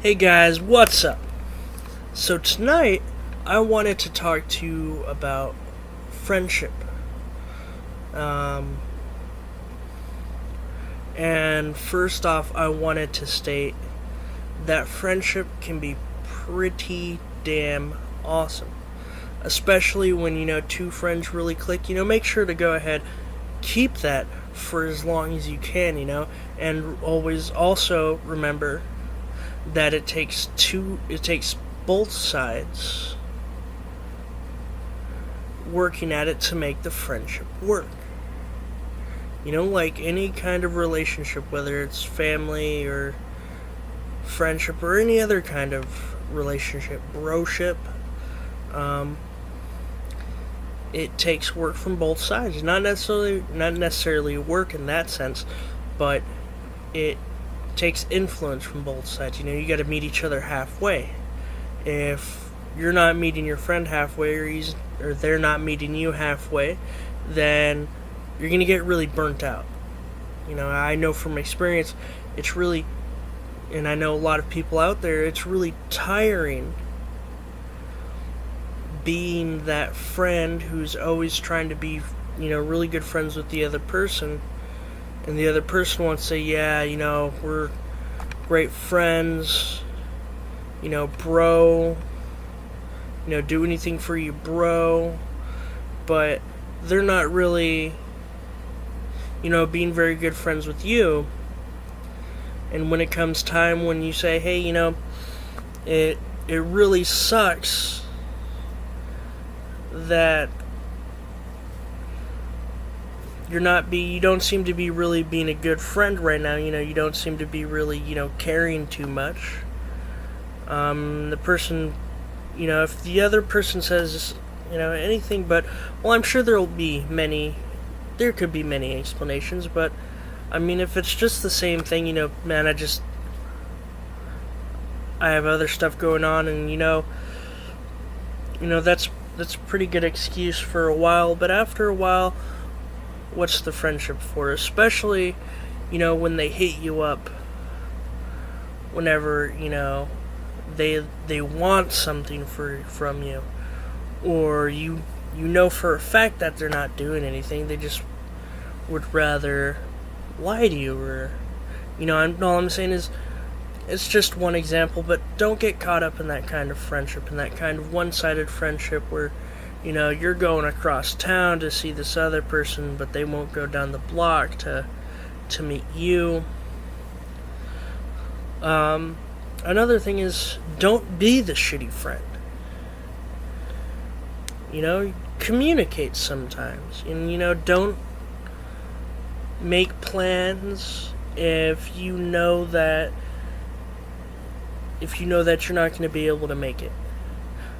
Hey guys, what's up? So tonight, I wanted to talk to you about friendship. Um, and first off, I wanted to state that friendship can be pretty damn awesome. Especially when, two friends really click. Make sure to go ahead, keep that for as long as you can, and always also remember that it takes both sides working at it to make the friendship work. Like any kind of relationship, whether it's family or friendship or any other kind of relationship, broship, it takes work from both sides. Not necessarily work in that sense, but it takes influence from both sides. You got to meet each other halfway. If you're not meeting your friend halfway, or they're not meeting you halfway, then you're going to get really burnt out. I know from experience, it's really, and I know a lot of people out there, it's really tiring being that friend who's always trying to be, really good friends with the other person, and the other person wants to say, yeah, we're great friends, bro, do anything for you, bro, but they're not really, being very good friends with you. And when it comes time when you say, hey, it really sucks that you don't seem to be really being a good friend right now. You don't seem to be really, caring too much. The person, if the other person says, anything but, well, I'm sure there could be many explanations, but, if it's just the same thing, man, I have other stuff going on, and, that's a pretty good excuse for a while, but after a while, what's the friendship for? Especially, when they hit you up whenever, they want something from you, or you know for a fact that they're not doing anything, they just would rather lie to you, or, all I'm saying is, it's just one example, but don't get caught up in that kind of friendship, in that kind of one-sided friendship where, you're going across town to see this other person, but they won't go down the block to meet you. Another thing is, don't be the shitty friend. Communicate sometimes. And, don't make plans if you know that you're not going to be able to make it.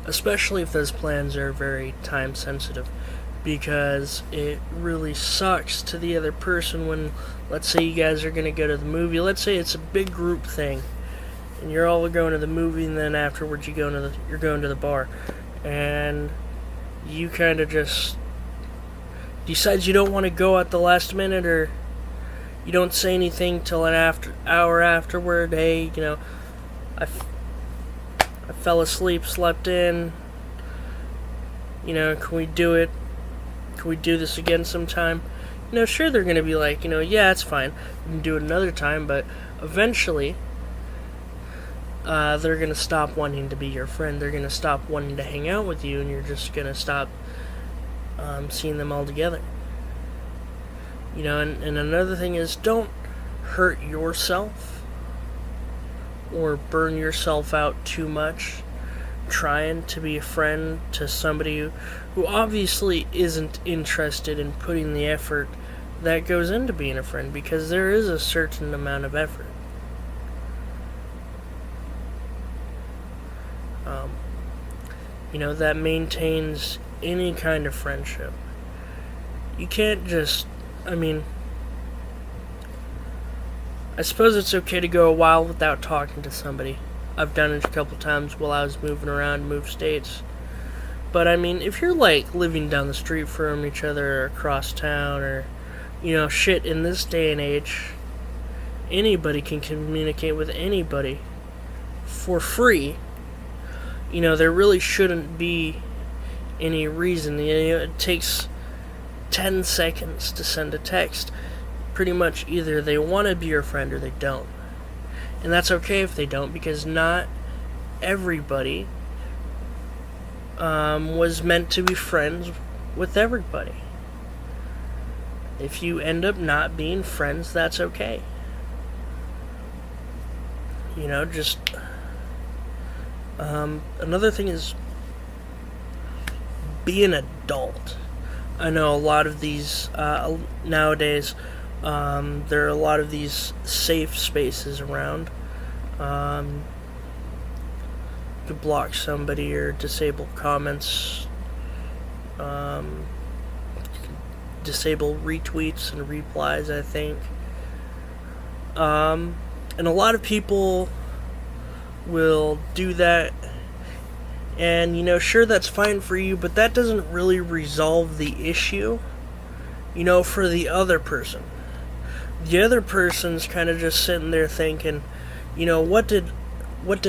Especially if those plans are very time sensitive, because it really sucks to the other person when, let's say you guys are going to go to the movie, let's say it's a big group thing, and you're all going to the movie, and then afterwards you're going to the bar, and you kind of just decide you don't want to go at the last minute, or you don't say anything till an hour afterward. Hey, I fell asleep, slept in, can we do it? Can we do this again sometime? Sure, they're going to be like, yeah, it's fine, we can do it another time, but eventually, they're going to stop wanting to be your friend, they're going to stop wanting to hang out with you, and you're just going to stop seeing them all together. And another thing is, don't hurt yourself or burn yourself out too much trying to be a friend to somebody who obviously isn't interested in putting the effort that goes into being a friend, because there is a certain amount of effort. That maintains any kind of friendship. You can't just, I suppose it's okay to go a while without talking to somebody. I've done it a couple times while I was moving around, moved states. But if you're like living down the street from each other or across town, or, shit, in this day and age, anybody can communicate with anybody for free, there really shouldn't be any reason. It takes 10 seconds to send a text. Pretty much either they want to be your friend or they don't. And that's okay if they don't, because not everybody was meant to be friends with everybody. If you end up not being friends, that's okay. Just another thing is be an adult. I know a lot of these nowadays. There are a lot of these safe spaces around. To block somebody or disable comments. Disable retweets and replies, I think. And a lot of people will do that. And, sure, that's fine for you, but that doesn't really resolve the issue, for the other person. The other person's kind of just sitting there thinking, what did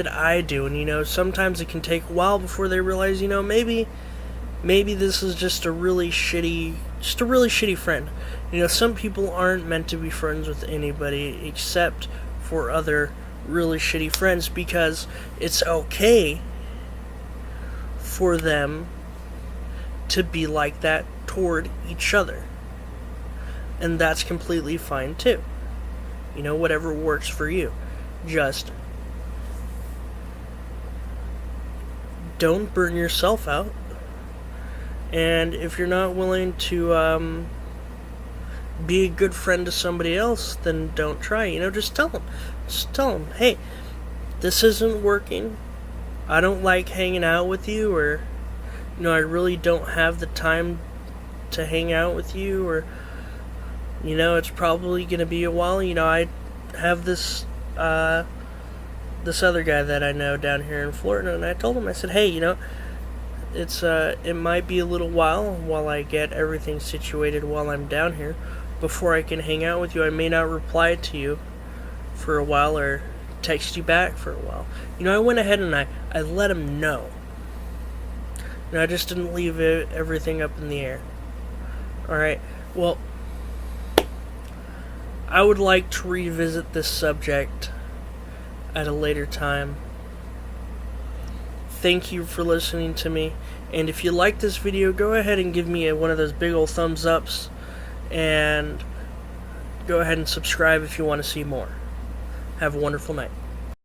I do? And, sometimes it can take a while before they realize, maybe this is just a really shitty friend. Some people aren't meant to be friends with anybody except for other really shitty friends, because it's okay for them to be like that toward each other. And that's completely fine too. Whatever works for you. Just don't burn yourself out. And if you're not willing to be a good friend to somebody else, then don't try. Just tell them. Just tell them, hey, this isn't working. I don't like hanging out with you, or, I really don't have the time to hang out with you, or, it's probably going to be a while. I have this other guy that I know down here in Florida, and I told him, I said, hey, it might be a little while I get everything situated while I'm down here before I can hang out with you. I may not reply to you for a while or text you back for a while. I went ahead and I let him know. I just didn't leave everything up in the air. Alright, well, I would like to revisit this subject at a later time. Thank you for listening to me, and if you like this video, go ahead and give me one of those big old thumbs ups, and go ahead and subscribe if you want to see more. Have a wonderful night.